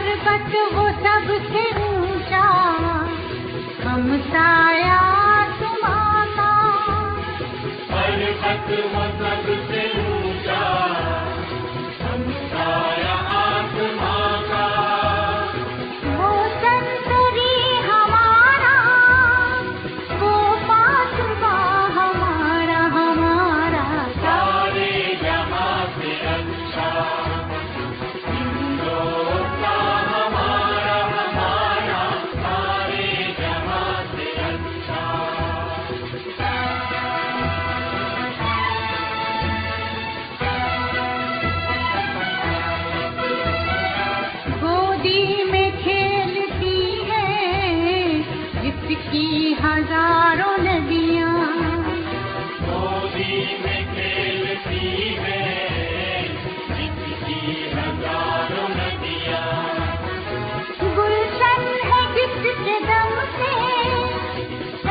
पर्वत वो सबसे ऊंचा, हम साया आसमां का। पर्वत वो सबसे ऊंचा, हम साया आसमां का। वो संतरी हमारा, वो पासवा हमारा हमारा। सारे जहां से अच्छा हिंदुस्तान हमारा हमारा, सारे जहां से अच्छा। गोदी में खेलती है जिसकी हजारों नदियां। गोदी में खेलती है जिसकी हजारों नदियां। गुलशन है जिसके दम से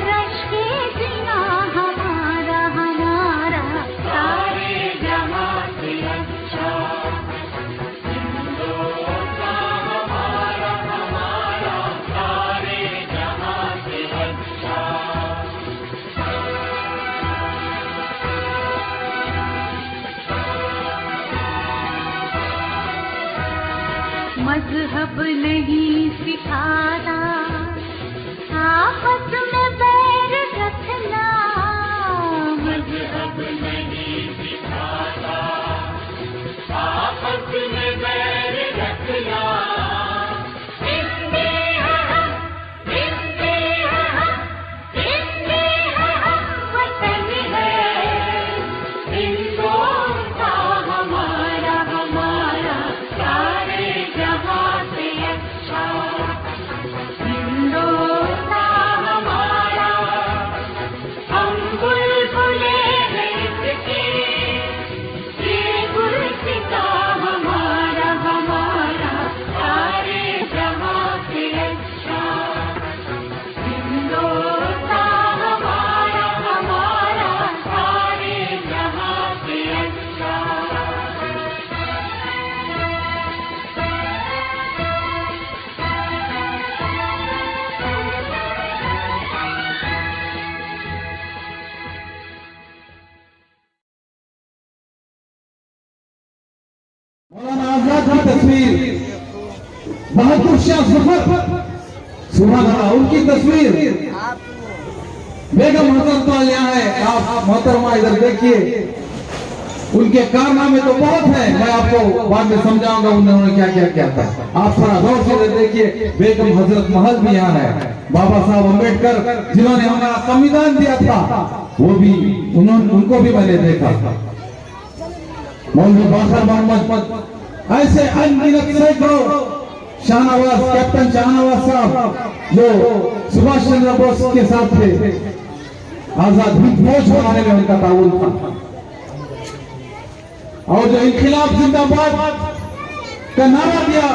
रश के जीना हमारा हमारा। सारे जहां से अच्छा हिंदुस्तान हमारा हमारा, सारे जहां से अच्छा। मजहब नहीं सिखाता आपस में बैर रखना। मजहब नहीं सिखाता आपस में बैर रखना। हिंदी है हम, हिंदी है हम, हिंदी है हम, वतन है हिंदुस्तान हमारा हमारा, सारे जहां से अच्छा हिंदुस्तान हमारा। हम बुलबुले हैं इसकी, ये गुलसिता हमारा हमारा, सारे जहां से अच्छा हिंदुस्तान हमारा हमारा, सारे जहां से अच्छा। मौलाना आजाद की तस्वीर, बहादुर शाह जफर, सुभान अल्लाह, उनकी तस्वीर। बेगम हजरत तो यहाँ है, आप मोहतरमा इधर देखिए। उनके कारनामे तो बहुत हैं, मैं आपको बाद में समझाऊंगा उन्होंने क्या क्या किया था। आप थोड़ा गौर से देखिए, बेगम हजरत महल भी यहाँ है। बाबा साहब अम्बेडकर जिन्होंने हमारा संविधान दिया था, वो भी उनको भी मैंने देखा। मौलवी बाखर मोहम्मद, ऐसे अनगिनत सैकड़ों शाहनवाज, कैप्टन शाहनवाज साहब जो सुभाष चंद्र बोस के साथ थे, आजाद हिंद फौज बनाने में उनका ताउन था। और जो इनकलाब जिंदाबाद का नारा दिया,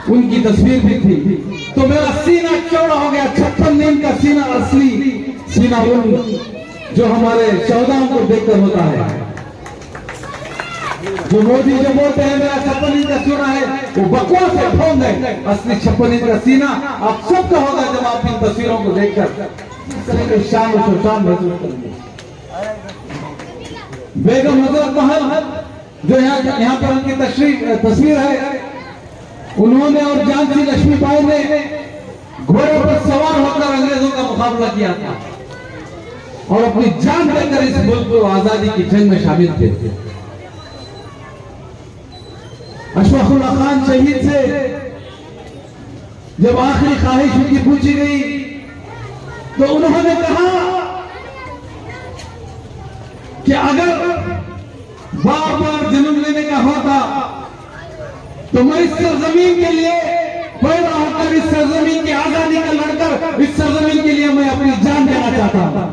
उनकी तस्वीर भी थी। तो मेरा सीना चौड़ा हो गया। 56 नींद का सीना असली सीना उन जो हमारे शौदाओं को देखकर होता है। जो मोदी जो बोलते हैं मेरा 56 इंच का सीना है, वो बकवास है, ढोंग है। असली 56 इंच का सीना आप सबका होगा जब आप इन तस्वीरों को देखकर शान और शोशान महसूस करेंगे। बेगम हजरत महल जो यहाँ पर उनकी तस्वीर है, उन्होंने और झांसी लक्ष्मीबाई ने घोड़े पर सवार होकर अंग्रेजों का मुकाबला किया था और अपनी जान देकर इस मुल्क को आजादी की जंग में शामिल थे। अशफाकुल्लाह खान शहीद से जब आखिरी ख्वाहिश उनकी पूछी गई तो उन्होंने कहा कि अगर बार बार जन्म लेने का होता तो मैं इस सरजमीन के लिए पैदा होकर, इस सरजमीन की आजादी का लड़कर, इस सरजमीन के लिए मैं अपनी जान देना चाहता हूं।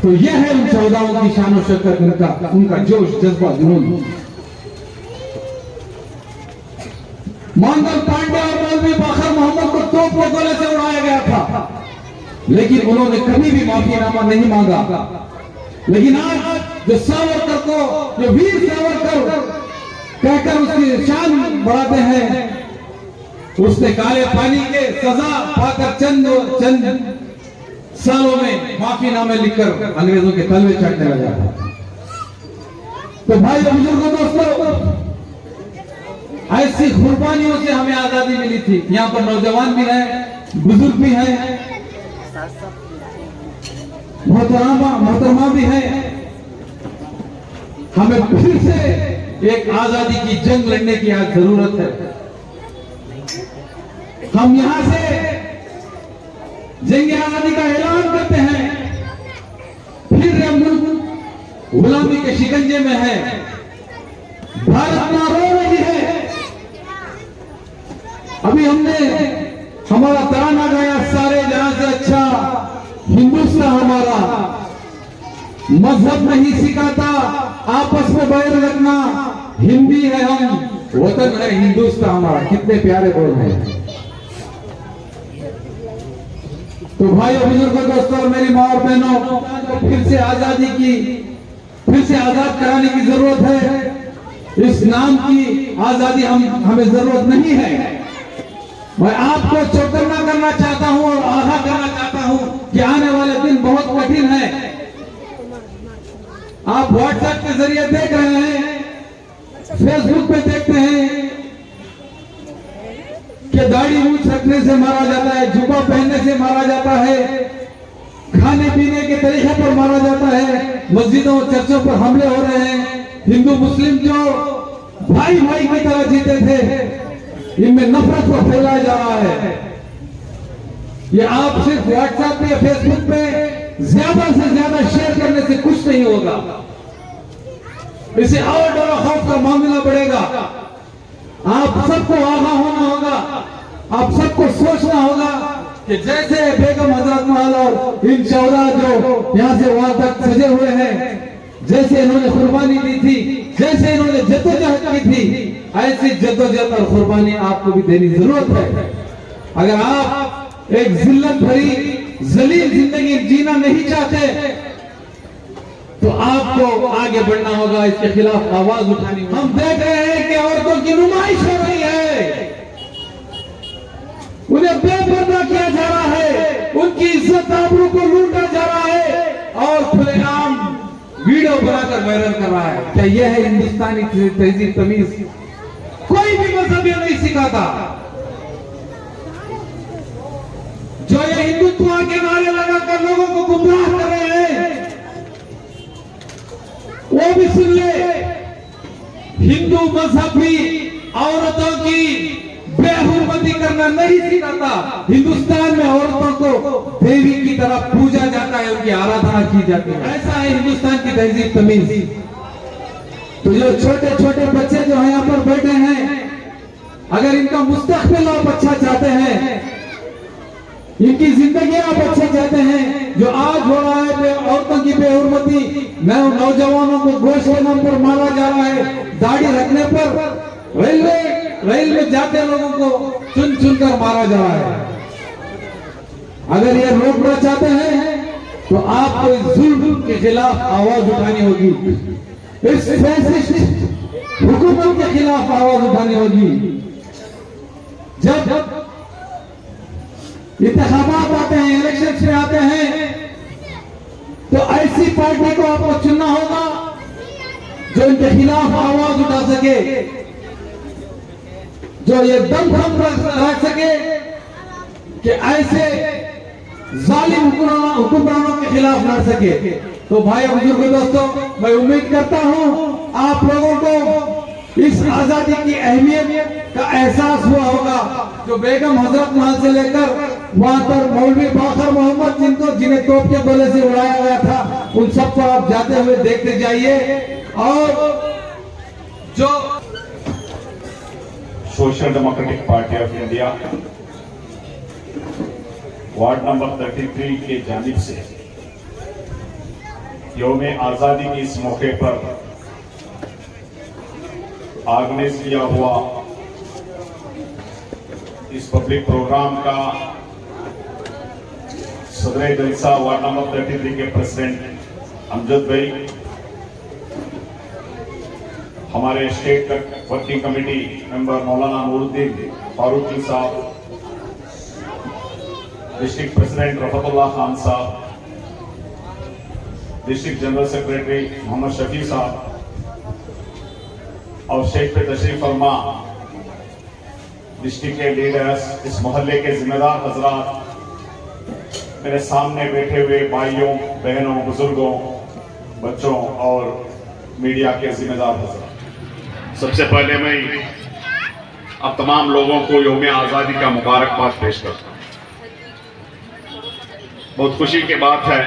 तो यह है उन शहीदाओं की शान और शौकत, उनका जोश, जज्बा, जुनून। मंगल पांडे और मौलवी बाखर मोहम्मद को तोप के गोले से उड़ाया गया था, लेकिन उन्होंने कभी भी माफीनामा नहीं मांगा। लेकिन आज जो सावरकर को, जो वीर सावरकर कहकर उसकी शान बढ़ाते हैं। उसने काले पानी के सजा पाकर चंद सालों में माफीनामे लिखकर अंग्रेजों के तलवे चढ़ने लगा था। तो भाई बुजुर्गों, दोस्तों, ऐसी कुर्बानियों से हमें आजादी मिली थी। यहाँ पर नौजवान भी हैं, बुजुर्ग भी हैं, मोहतरमा भी हैं। हमें फिर से एक आजादी की जंग लड़ने की आज जरूरत है। हम यहां से जंग आजादी का ऐलान करते हैं। फिर हम मुल्क गुलामी के शिकंजे में है, भारत ना रो रही है। अभी हमने हमारा तराना गाया, सारे जहां से अच्छा हिंदुस्तान हमारा, मजहब नहीं सिखाता आपस में बैर रखना, हिंदी है हम, वतन है हिंदुस्तान हमारा। कितने प्यारे बोल हैं। तो भाइयों, बुजुर्गों, दोस्तों और मेरी माँ और बहनों, फिर से आजादी की, फिर से आजाद कराने की जरूरत है। इस नाम की आजादी हमें जरूरत नहीं है। मैं आपको चौकन्ना करना चाहता हूं और आगाह करना चाहता हूं कि आने वाले दिन बहुत कठिन है। आप व्हाट्सएप के जरिए देख रहे हैं, फेसबुक पे देखते हैं कि दाढ़ी मूछ रखने से मारा जाता है, जुब्बा पहनने से मारा जाता है, खाने पीने के तरीके पर मारा जाता है, मस्जिदों और चर्चों पर हमले हो रहे हैं। हिंदू मुस्लिम जो भाई भाई की तरह जीते थे, इनमें नफरत को फैलाया जा रहा है। ये आप सिर्फ व्हाट्सएप पे, फेसबुक पे ज्यादा से ज्यादा शेयर करने से कुछ नहीं होगा। इसे और डर खौफ का मामला बढ़ेगा। आप सबको आगाह होना होगा, आप सबको सोचना होगा कि जैसे बेगम हजरत महल और इन शौहरा जो यहाँ से वहां तक सजे हुए हैं, जैसे इन्होंने कुर्बानी दी थी, जैसे इन्होंने जद्दोजहद की थी, ऐसी जद्दोजहद और कुर्बानी आपको भी देनी जरूरत है। अगर आप एक जिल्लत भरी जलील जिंदगी जीना नहीं चाहते तो आपको आगे बढ़ना होगा, इसके खिलाफ आवाज उठानी होगी। हम देख रहे हैं कि औरतों की नुमाइश हो रही है, उन्हें बेपर्दा किया जा रहा है, उनकी इज्जत आबरू को लूटा जा रहा है और खुलेआम वीडियो बनाकर वायरल कर रहा है। क्या यह है हिंदुस्तानी तहजीब तमीज? कोई भी मजहब ये नहीं सिखाता। जो ये हिंदुत्व के नारे लगाकर लोगों को गुमराह कर रहे हैं, वो भी सुन ले, हिंदू मजहब भी औरतों की बेहुरमती करना नहीं सिखाता। हिंदुस्तान में औरतों को देवी की तरह पूजा जाता है, उनकी आराधना की जाती है। ऐसा है हिंदुस्तान की तहजीब तमीज। तो जो छोटे छोटे बच्चे जो यहाँ पर बैठे हैं, अगर इनका मुस्तकबिल आप अच्छा चाहते हैं, इनकी जिंदगी आप अच्छे चाहते हैं, जो आज हो रहा है औरतों की बेहुरमती, नौजवानों को गोश्त के नाम पर मारा जा रहा है, दाढ़ी रखने पर रेल में जाते लोगों को चुन चुनकर मारा जा रहा है। अगर ये रोकना चाहते हैं तो आपको इस जुल्म के खिलाफ आवाज उठानी होगी, इस फैसिस्ट हुकूमत के खिलाफ आवाज उठानी होगी। जब इंतखाबात आते हैं, इलेक्शन में आते हैं, तो ऐसी पार्टी को आपको चुनना होगा जो इनके खिलाफ आवाज उठा सके, जो ये दमखम रख सके कि ऐसे जालिम हुक्मरानों के खिलाफ लड़ सके। तो भाई बुजुर्ग दोस्तों, मैं उम्मीद करता हूं आप लोगों को इस आजादी की अहमियत का एहसास हुआ होगा। जो बेगम हजरत महल से लेकर वहां पर मौलवी बाकर मोहम्मद जिन्हें तोप के गोले से उड़ाया गया था, उन सबको आप जाते हुए देखते जाइए। और जो social democratic party of India ward number 33 के जानिब से यौम आजादी के इस मौके पर ऑर्गेनाइज किया हुआ इस पब्लिक प्रोग्राम का सदर जलसा वार्ड नंबर 33 के प्रेसिडेंट अमजद भाई, हमारे स्टेट वर्किंग कमेटी मेंबर मौलाना नूरुद्दीन फारूकी साहब, डिस्ट्रिक्ट प्रेसिडेंट रफतुल्ला खान साहब, district general secretary Mohammad Shafi साहब और स्टेज पे तशरीफ फरमा डिस्ट्रिक्ट के लीडर्स, इस मोहल्ले के जिम्मेदार हजरात, मेरे सामने बैठे हुए भाइयों बहनों बुजुर्गों बच्चों और मीडिया के जिम्मेदार हजरात, सबसे पहले मैं अब तमाम लोगों को यौम आज़ादी का मुबारकबाद पेश करता हूं। बहुत खुशी की बात है,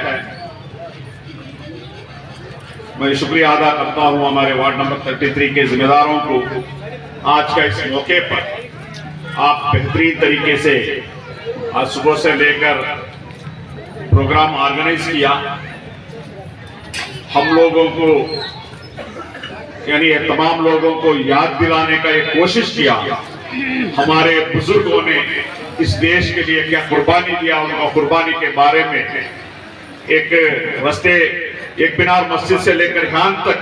मैं शुक्रिया अदा करता हूं हमारे वार्ड नंबर 33 के जिम्मेदारों को। आज का इस मौके पर आप बेहतरीन तरीके से आज सुबह से लेकर प्रोग्राम ऑर्गेनाइज किया। हम लोगों को यानी तमाम लोगों को याद दिलाने का एक कोशिश किया, हमारे बुजुर्गों ने इस देश के लिए क्या कुर्बानी दिया, उनका कुर्बानी के बारे में एक रास्ते एक बिनार मस्जिद से लेकर यहाँ तक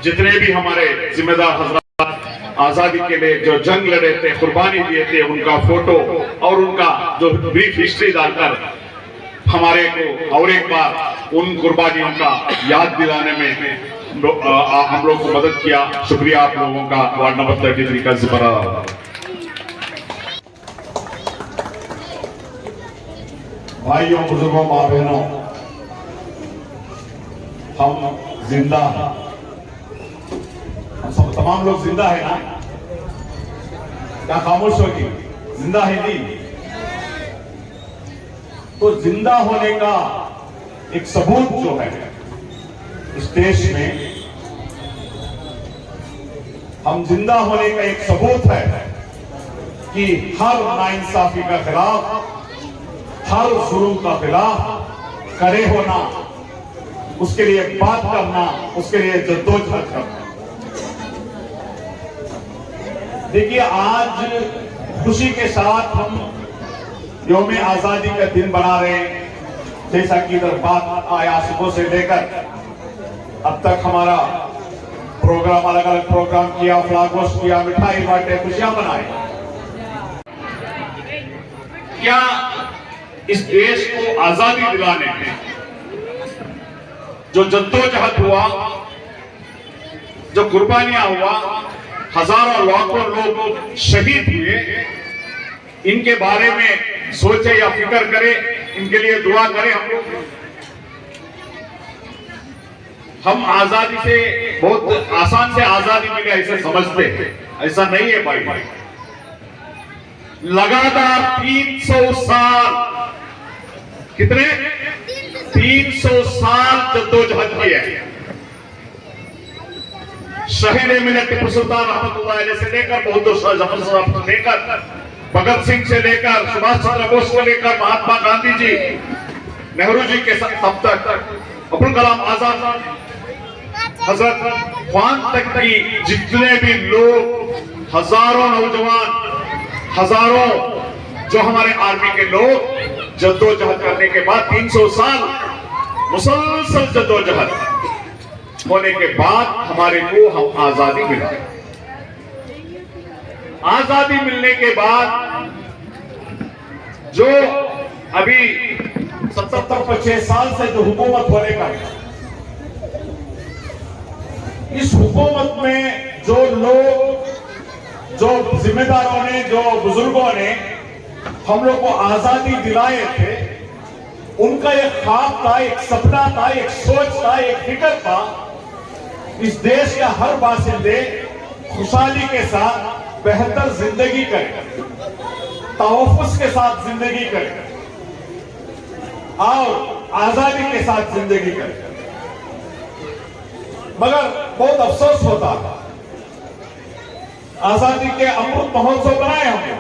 जितने भी हमारे जिम्मेदार हजरात आजादी के लिए जो जंग लड़े थे, कुर्बानी दिए थे, उनका फोटो और उनका जो ब्रीफ हिस्ट्री डालकर हमारे को और एक बार उन कुर्बानियों का याद दिलाने में हम लोग को मदद किया। शुक्रिया आप लोगों का, वार्ड नंबर 33 का जिम्मेदार। भाइयों बुजुर्गों माँ बहनों, हम जिंदा, हम सब तमाम लोग जिंदा है ना? क्या खामोश होगी? जिंदा है नहीं? तो जिंदा होने का एक सबूत जो है इस देश में, हम जिंदा होने का एक सबूत है कि हर नाइंसाफी का खिलाफ, हर जुल्म का खिलाफ खड़े होना, उसके लिए बात करना, उसके लिए जद्दोजहद करना। देखिए, आज खुशी के साथ हम यौम आजादी का दिन बना रहे हैं। जैसा कि इधर बात आया, सुबह से लेकर अब तक हमारा प्रोग्राम, अलग अलग प्रोग्राम किया, फ्लैग होस्ट किया, मिठाई बांटे, खुशियां मनाई। क्या इस देश को आजादी दिलाने में जो जद्दोजहद हुआ, जो कुर्बानियां हुआ, हजारों लाखों लोग शहीद हुए, इनके बारे में सोचे या फिक्र करें, इनके लिए दुआ करें। हम आजादी से बहुत आसान से आजादी मिले ऐसे समझते हैं, ऐसा नहीं है भाई। लगातार 300 साल, कितने 300 साल जद्दोजहद की है। शहीद मिलत टिप्पू सुल्तान रहमतुल्लाह अलैह से लेकर बहादुर शाह जफर साहब से लेकर भगत सिंह से लेकर सुभाष चंद्र बोस को लेकर महात्मा गांधी जी, नेहरू जी के तब तक अब्दुल कलाम आजाद, हजरत ख्वान तक की जितने भी लोग, हजारों नौजवान, हजारों जो हमारे आर्मी के लोग जद्दोजहद करने के बाद 300 साल मुसलसल जद्दोजहद होने के बाद हमारे को हम आजादी मिली। आजादी मिलने के बाद जो अभी 77-75 साल से जो हुकूमत होने का, इस हुकूमत में जो लोग, जो जिम्मेदारों ने, जो बुजुर्गों ने हम लोग को आजादी दिलाए थे, उनका एक ख्वाब था, एक सपना था, एक सोच था, एक फिक्र था, इस देश का हर बासिंदे खुशहाली के साथ बेहतर जिंदगी करे, तवफ़ुज़ के साथ जिंदगी करे और आजादी के साथ जिंदगी करे। मगर बहुत अफसोस होता था, आजादी के अमृत महोत्सव बनाए हमने,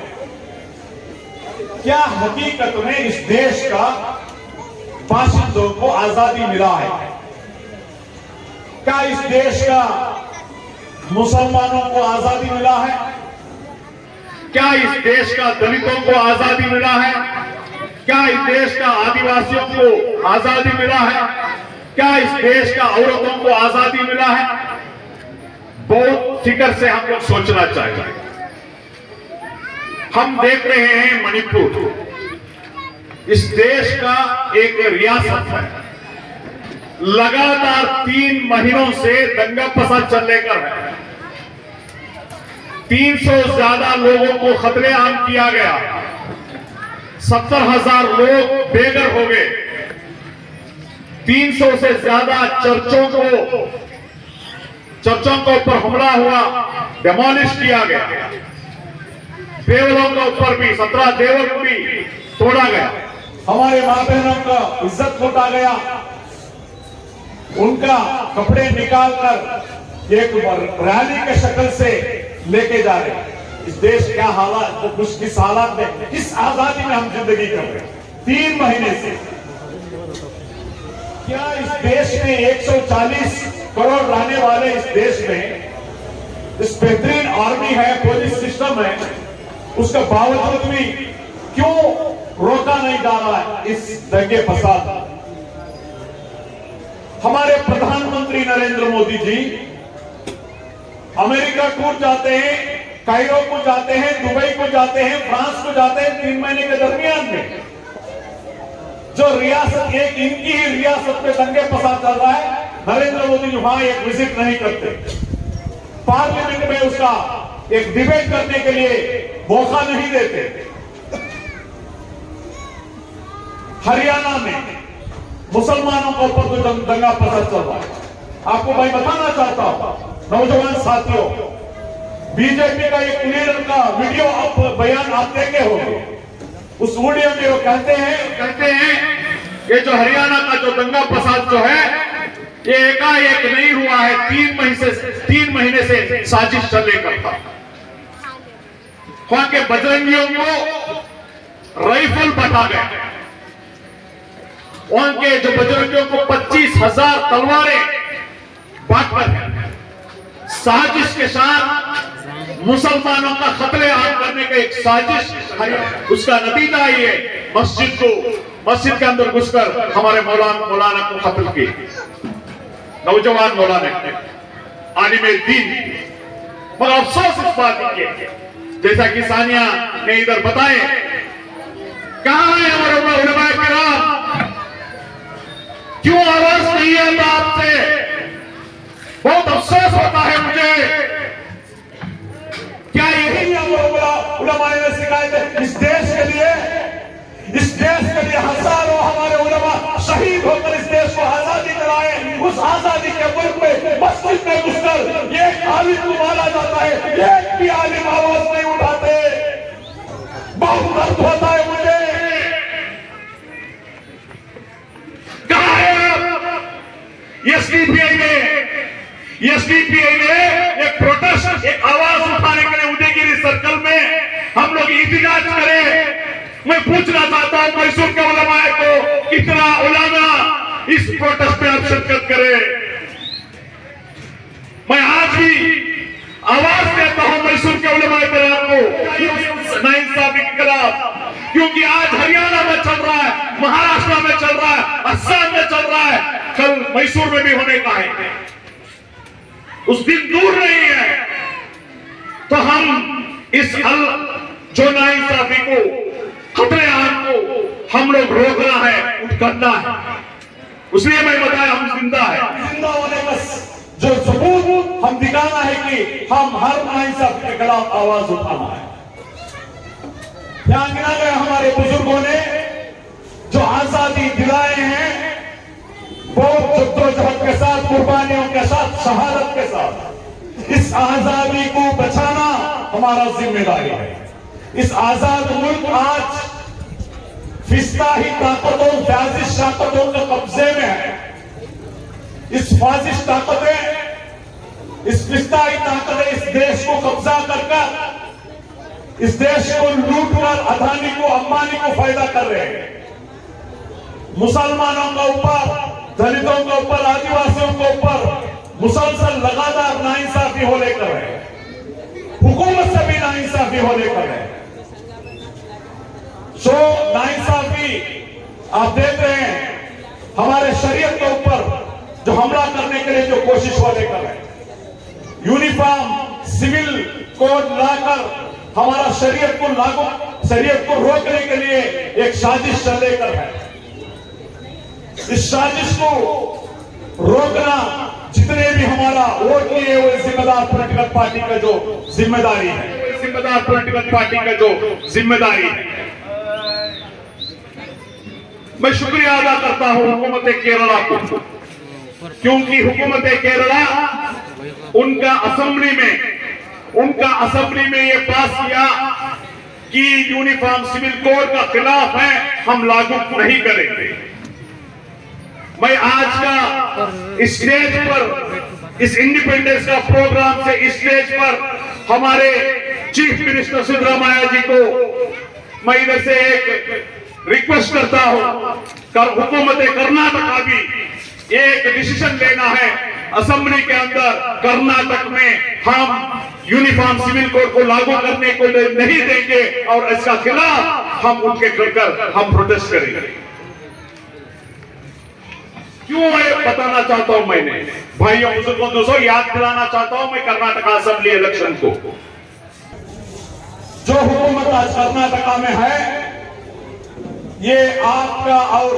क्या हकीकत में इस देश का बाशिंदों को आजादी मिला है? क्या इस देश का मुसलमानों को आजादी मिला है? क्या इस देश का दलितों को आजादी मिला है? क्या इस देश का आदिवासियों को आजादी मिला है? क्या इस देश का औरतों को आजादी मिला है? बहुत फिक्र से हम लोग सोचना चाहिए। हम देख रहे हैं मणिपुर इस देश का एक रियासत है, लगातार 3 महीनों से दंगा फसाद चलने का है। 300 से ज्यादा लोगों को कत्लेआम किया गया, 70,000 लोग बेघर हो गए, 300 से ज्यादा चर्चों के ऊपर हमला हुआ, डेमोलिश किया गया। देवलों के ऊपर भी 17 देवल भी तोड़ा गया। हमारे माँ बहनों का इज्जत लूटा गया, उनका कपड़े निकालकर एक रैली के शक्ल से लेके जा रहे हैं। इस देश क्या हालात, किस हालात में, किस आजादी में हम जिंदगी कर रहे हैं 3 महीने से। क्या इस देश में 140 करोड़ रहने वाले इस देश में इस बेहतरीन आर्मी है, पुलिस सिस्टम है, उसके बावजूद भी क्यों रोका नहीं जा रहा है इस दंगे फसाद? हमारे प्रधानमंत्री नरेंद्र मोदी जी अमेरिका टूर जाते हैं, कायरो को जाते हैं, दुबई को जाते हैं, फ्रांस को जाते हैं 3 महीने के दरमियान में। जो रियासत एक इनकी ही रियासत में दंगे फसाद चल रहा है, नरेंद्र मोदी जी वहां एक विजिट नहीं करते, पार्लियामेंट में उसका एक डिबेट करने के लिए मौका नहीं देते। हरियाणा में मुसलमानों के ऊपर जो दंगा फसाद चल रहा है, आपको भाई बताना चाहता हूं नौजवान साथियों, बीजेपी का एक लीडर का वीडियो आप बयान आप देखे होंगे। उस वीडियो में वो कहते हैं ये जो हरियाणा का जो दंगा फसाद जो है ये एकाएक नहीं हुआ है, 3 महीने से साजिश चलने का था। वहां के बजरंगियों को राइफल बटा गए, वहां के जो बजरंगियों को 25,000 तलवारें बांटकर साजिश के साथ मुसलमानों का कत्लेआम करने का एक साजिश, उसका नतीजा ही है मस्जिद के अंदर घुसकर हमारे मौलाना को कत्ल किया, नौजवान मौलाना आलिम दीन। मगर अफसोस इस बात की, जैसा कि सानिया ने इधर बताए, कहां है हमारे उलमाए किराम, क्यों आवाज नहीं आता आपसे? बहुत अफसोस होता है मुझे। क्या यही उलमाए ने सिखाए थे इस देश के लिए? इस देश के लिए हजारों हमारे उलमा शहीद होकर इस देश को आजादी दिलाए। उस आजादी के मुल्क में मस्जिद में घुसकर एक आलिम को मारा जाता है, एक भी आलिम आवाज नहीं उठाते। बहुत दर्द होता है मुझे। कहा है एसडीपीआई ने एक प्रोटेस्ट, एक आवाज उठाने के लिए उदयगिरी सर्कल में हम लोग एहतजाज करें। मैं पूछना चाहता हूं मैसूर के उलमाए को, कितना उलमा इस प्रोटेस्ट में शिरकत करे? मैं आज भी आवाज देता हूं मैसूर के उलमाए कराम को नाइंसाफी के खिलाफ, क्योंकि आज हरियाणा में चल रहा है, महाराष्ट्र में चल रहा है, असम में चल रहा है, कल मैसूर में भी होने का है। उस दिन दूर नहीं है। तो हम इस जो नाइंसाफी को, कत्लेआम को हम लोग रोकना है, करना है। इसलिए मैं बताया हम जिंदा है। जिंदा होने का जो सबूत हम दिखाना है कि हम हर नाइंसाफी के खिलाफ आवाज उठाना है। ध्यान दिया गया हमारे बुजुर्गों ने जो आजादी दिलाए हैं, बहुत जद्दोजहद के साथ, कुर्बानियों के साथ, शहादत के साथ। इस आजादी को बचाना हमारा जिम्मेदारी है। इस आजाद मुल्क आज फिस्ताही ताकतों, फासिस्ट ताकतों के कब्जे में है। इस फासिस्ट ताकतें, इस फिस्ताही ताकतें इस देश को कब्जा कर इस देश को लूट कर अदानी को, अंबानी को फायदा कर रहे हैं। मुसलमानों के ऊपर, दलितों के ऊपर, आदिवासियों के ऊपर मुसलसल लगातार नाइंसाफी हो लेकर है, हुकूमत से भी नाइंसाफी हो लेकर है। सो नाइंसाफी आप देख रहे हैं, हमारे शरीयत के ऊपर जो हमला करने के लिए जो कोशिश हो लेकर है, यूनिफॉर्म सिविल कोड लाकर हमारा शरीयत को रोकने के लिए एक साजिश लेकर है। इस साजिश को रोकना जितने भी हमारा वोट लिए हुए जिम्मेदार पॉलिटिकल पार्टी का जो जिम्मेदारी है, जिम्मेदार पॉलिटिकल पार्टी का जो जिम्मेदारी है। मैं शुक्रिया अदा करता हूं हुकूमत केरला को, क्योंकि हुकूमत केरला उनका असेंबली में ये पास किया कि यूनिफॉर्म सिविल कोड का खिलाफ है, हम लागू नहीं करेंगे। मैं आज का स्टेज पर, इस इंडिपेंडेंस का प्रोग्राम से स्टेज पर हमारे चीफ मिनिस्टर सिद्धरामैया जी को मैं इधर से एक रिक्वेस्ट करता हूं, हुकूमत कर्नाटका भी एक डिसीजन लेना है। असेंबली के अंदर कर्नाटक में हम यूनिफॉर्म सिविल कोड को लागू करने को नहीं देंगे और इसका खिलाफ हम उनके कर हम प्रोटेस्ट करेंगे। क्यों है बताना चाहता हूं, मैंने भाइयों बुजुर्गों दोस्तों याद दिलाना चाहता हूं मैं कर्नाटका असेंबली इलेक्शन को। जो हुकूमत आज कर्नाटका में है ये आपका और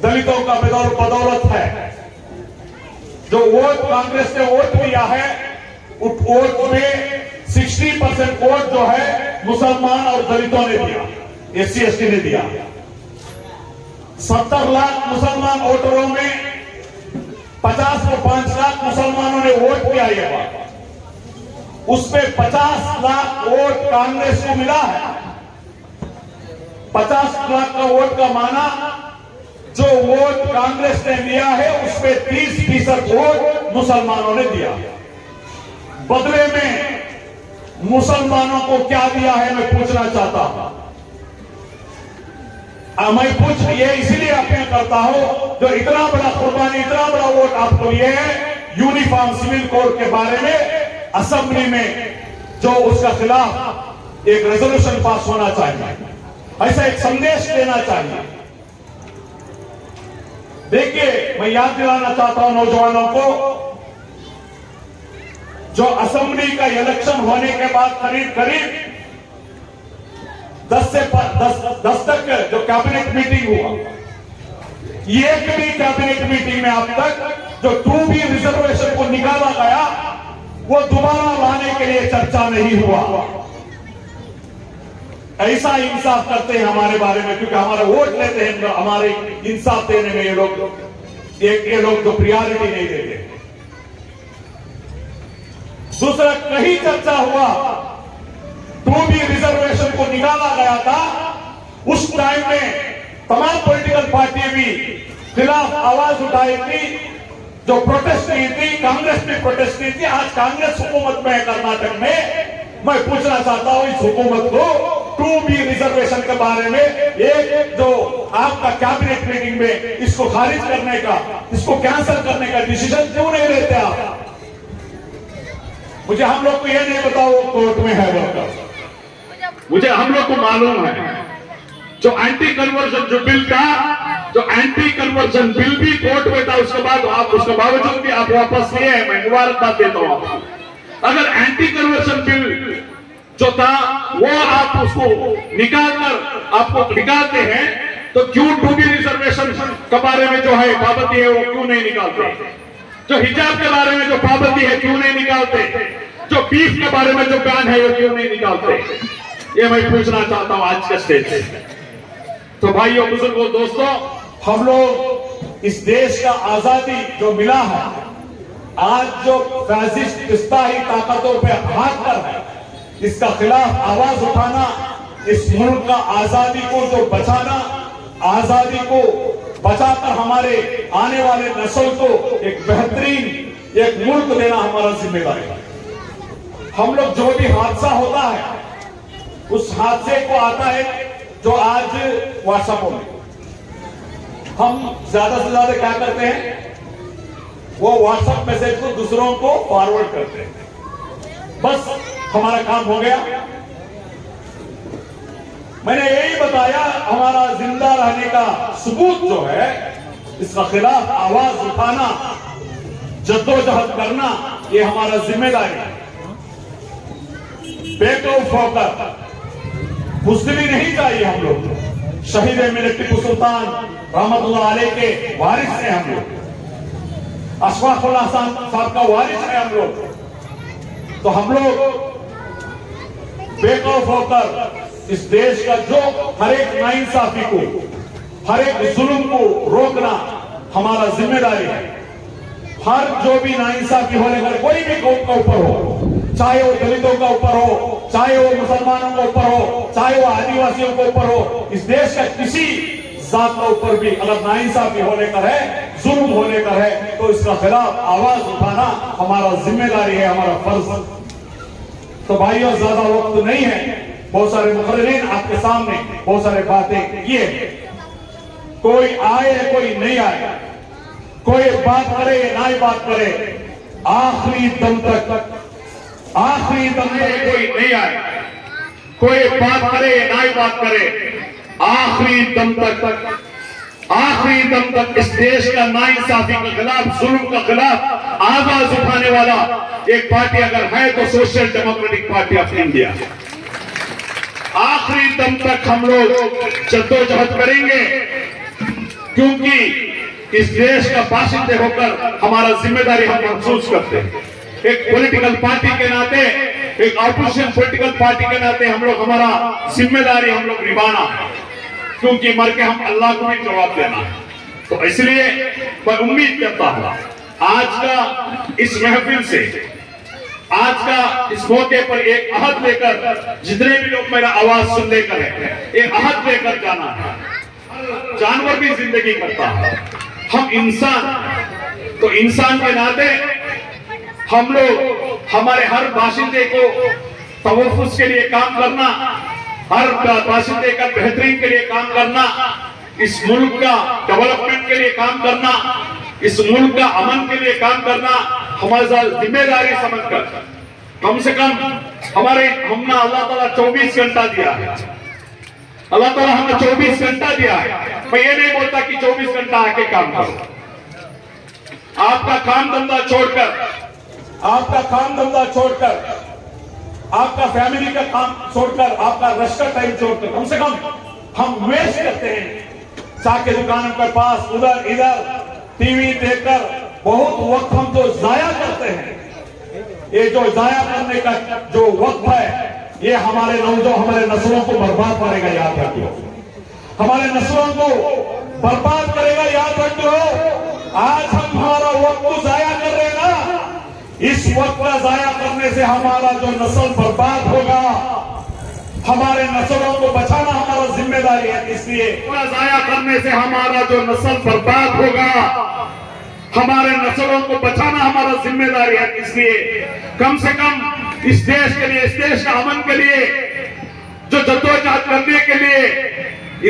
दलितों का बदौलत है। जो वोट कांग्रेस ने वोट दिया है उस वोट में 60% वोट जो है मुसलमान और दलितों ने दिया, SC/ST ने दिया। 70 लाख मुसलमान वोटरों में 50 को 5 लाख मुसलमानों ने वोट दिया। ये बात उसमें 50 लाख वोट कांग्रेस को मिला है। 50 लाख का वोट का माना जो वोट कांग्रेस ने लिया है उसमें 30% वोट मुसलमानों ने दिया। बदले में मुसलमानों को क्या दिया है मैं पूछना चाहता हूं। मैं ये इसीलिए अपील करता हूं जो इतना बड़ा कुर्बानी, इतना बड़ा वोट आपको लिए है यूनिफॉर्म सिविल कोड के बारे में असेंबली में, जो उसका खिलाफ एक रेजोल्यूशन पास होना चाहिए, ऐसा एक संदेश देना चाहिए। देखिए मैं याद दिलाना चाहता हूं नौजवानों को, जो असेंबली का इलेक्शन होने के बाद करीब 10 तक जो कैबिनेट मीटिंग हुआ, एक भी कैबिनेट मीटिंग में अब तक जो 2B रिजर्वेशन को निकाला गया वो दोबारा लाने के लिए चर्चा नहीं हुआ। ऐसा इंसाफ करते हैं हमारे बारे में, क्योंकि हमारा वोट लेते हैं, हमारे इंसाफ देने में ये लोग जो प्रियोरिटी नहीं देते। दूसरा कहीं चर्चा हुआ 2B रिजर्वेशन को निकाला गया था, उस टाइम में तमाम पॉलिटिकल पार्टी भी खिलाफ आवाज उठाई थी, जो प्रोटेस्ट की थी, कांग्रेस ने प्रोटेस्ट की थी। आज कांग्रेस हुकूमत में है कर्नाटक में। मैं पूछना चाहता हूं इस हुकूमत को 2B रिजर्वेशन के बारे में एक जो आपका कैबिनेट मीटिंग में इसको खारिज करने का, इसको कैंसिल करने का डिसीजन क्यों नहीं लेते आप? मुझे हम लोग को यह नहीं बताओ कोर्ट में है बोलकर। मुझे हम लोग को मालूम है जो एंटी कन्वर्जन जो बिल था, जो एंटी कन्वर्जन बिल भी कोर्ट में था, उसके बावजूद भी आप वापस लिए हैं। मैं मुबारकबाद देता हूं आपको। अगर एंटी कन्वर्जन बिल जो था वो आप उसको निकालते हैं तो क्यों 2B रिजर्वेशन के बारे में जो है पाबंदी है वो क्यों नहीं निकालते? जो हिजाब के बारे में जो पाबंदी है क्यों नहीं निकालते? जो बीफ के बारे में जो बैन है वो क्यों नहीं निकालते? ये मैं पूछना चाहता हूं आज के स्टेज से। तो भाइयों बुजुर्गों दोस्तों, हम लोग इस देश का आजादी जो मिला है, आज जो फैसिस्ट इस्लाही ताकतों पे हाथ पर है, इसका खिलाफ आवाज उठाना, इस मुल्क का आजादी को जो बचाना, आजादी को बचाकर हमारे आने वाले नस्ल को एक बेहतरीन एक मुल्क देना हमारा जिम्मेदारी है। हम लोग जो भी हादसा होता है उस हादसे को आता है जो आज व्हाट्सएप में हम ज्यादा से ज्यादा क्या करते हैं, वो व्हाट्सएप मैसेज को दूसरों को फॉरवर्ड करते हैं, बस हमारा काम हो गया। मैंने यही बताया हमारा जिंदा रहने का सबूत जो है, इसका खिलाफ आवाज उठाना, जद्दोजहद करना, ये हमारा जिम्मेदारी है। बेखौफ होकर बुज़दिली नहीं चाहिए हम लोग। शहीद मिलत टीपू सुल्तान रहमतुल्लाह अलैह के वारिस हैं हम लोग, अशफाकुल्लाह साहब का वारिस है हम लोग। तो हम लोग बेखौफ होकर इस देश का जो हर एक नाइंसाफी को, हर एक जुल्म को रोकना हमारा जिम्मेदारी है। हर जो भी नाइंसाफी होने का कोई भी कौम का ऊपर हो, चाहे वो दलितों का ऊपर हो, चाहे वो मुसलमानों का ऊपर हो, चाहे वो आदिवासियों के ऊपर हो, इस देश का किसी जात के ऊपर भी अगर नाइंसाफी होने का है, जुल्म होने का है, तो इसका खिलाफ आवाज उठाना हमारा जिम्मेदारी है, हमारा फर्ज। तो भाइयों, ज्यादा वक्त नहीं है, बहुत सारे मुकर्रिरीन आपके सामने बहुत सारे बातें किए, कोई आए कोई नहीं आए, कोई बात करे ना ही बात करे, आखिरी दम तक, आखिरी दम तक कोई नहीं आए, कोई बात करे ना ही बात करे, आखिरी दम तक, आखिरी दम तक इस देश का नाइंसाफी के खिलाफ, जुल्म के खिलाफ आवाज उठाने वाला एक पार्टी अगर है तो social democratic party of India. आखिरी दम तक हम लोग जद्दोजहद करेंगे, क्योंकि इस देश का बाशिंदे होकर हमारा जिम्मेदारी हम महसूस करते हैं। एक पॉलिटिकल पार्टी के नाते, एक ऑपोजिशन पॉलिटिकल पार्टी के नाते हम लोग, हमारा जिम्मेदारी हम लोग निभाना, क्योंकि मर के हम अल्लाह को भी जवाब देना है। तो इसलिए मैं उम्मीद करता हूं आज का इस महफिल से, आज का इस मौके पर एक अहद लेकर, जितने भी लोग मेरा आवाज सुन लेकर है, एक अहद लेकर जाना है। जानवर भी जिंदगी करता है, हम इंसान, तो इंसान के नाते हम लोग हमारे हर बाशिंदे को तवफ़्फ़ुज़ के लिए काम करना, हर बाशिंदे का बेहतरीन के लिए काम करना, इस मुल्क का डेवलपमेंट के लिए काम करना, इस मुल्क का अमन के लिए काम करना हमारे साथ जिम्मेदारी समझकर, कम से कम हमने अल्लाह ताला 24 घंटा दिया है, अल्लाह ताला हमें 24 घंटा दिया है। मैं ये नहीं बोलता कि 24 घंटा आके काम करो, आपका काम धंधा छोड़कर, आपका काम धंधा छोड़कर, आपका फैमिली का काम छोड़कर, आपका रश का टाइम छोड़कर, कम से कम हम वेस्ट करते हैं चाय के दुकानों के पास, उधर इधर टीवी देखकर बहुत वक्त हम जो जाया करते हैं। ये जो जाया करने का जो वक्त है, ये हमारे हमारे नस्लों को बर्बाद करेगा, याद रखियो। हमारे नस्लों को बर्बाद करेगा, याद रखियो। आज हम हमारा वक्त जाया कर रहे हैं ना, इस वक्त का जाया करने से हमारा जो नस्ल बर्बाद होगा, हमारे नस्लों को बचाना हमारा जिम्मेदारी है। इसलिए जाया करने से हमारा जो नस्ल बर्बाद होगा, हमारे नस्लों को बचाना हमारा जिम्मेदारी है। इसलिए कम से कम इस देश के लिए, इस देश का अमन के लिए, जो जद्दोजहद करने के लिए,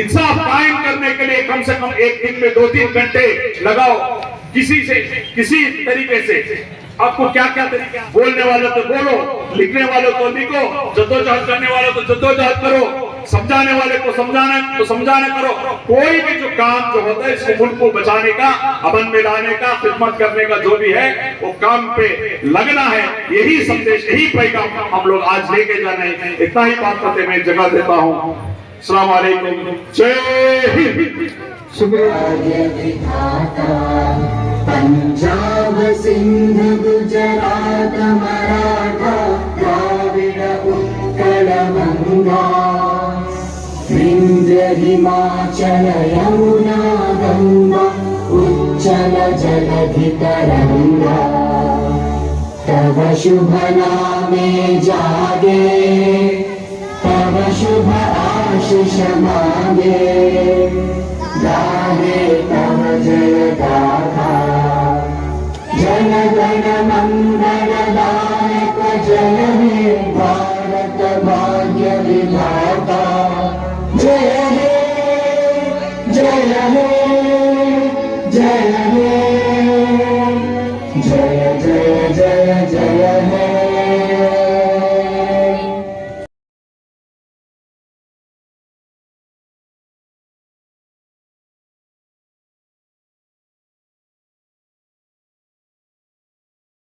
इंसाफ कायम करने के लिए कम से कम एक दिन में 2-3 घंटे लगाओ। किसी तरीके से आपको क्या क्या तरीका, बोलने वाले तो बोलो, लिखने वाले तो लिखो, जद्दोजहद करने वाले तो जद्दोजहद करो, समझाने वाले को समझाने करो। कोई भी जो काम जो होता है इसको मुल्क को बचाने का, अमन में लाने का, खिदमत करने का जो भी है, वो काम पे लगना है। यही संदेश, यही पैगाम हम लोग आज लेके जाना है। इतना ही बात करते मैं जगह देता हूँ। अस्सलाम वालेकुम, जय हिंद। पंजाब सिंध गुजरात मराठा द्राविड़ उत्कल गंगा, विंध्य हिमाचल यमुना गंगा, उच्चल जलधि तरंगा। तव शुभ नामे जागे, तव शुभ आशीष मांगे, गाहे तव जय गाथा। जन गण मंगलदायक जय हे भारत भाग्य विधाता। जय हे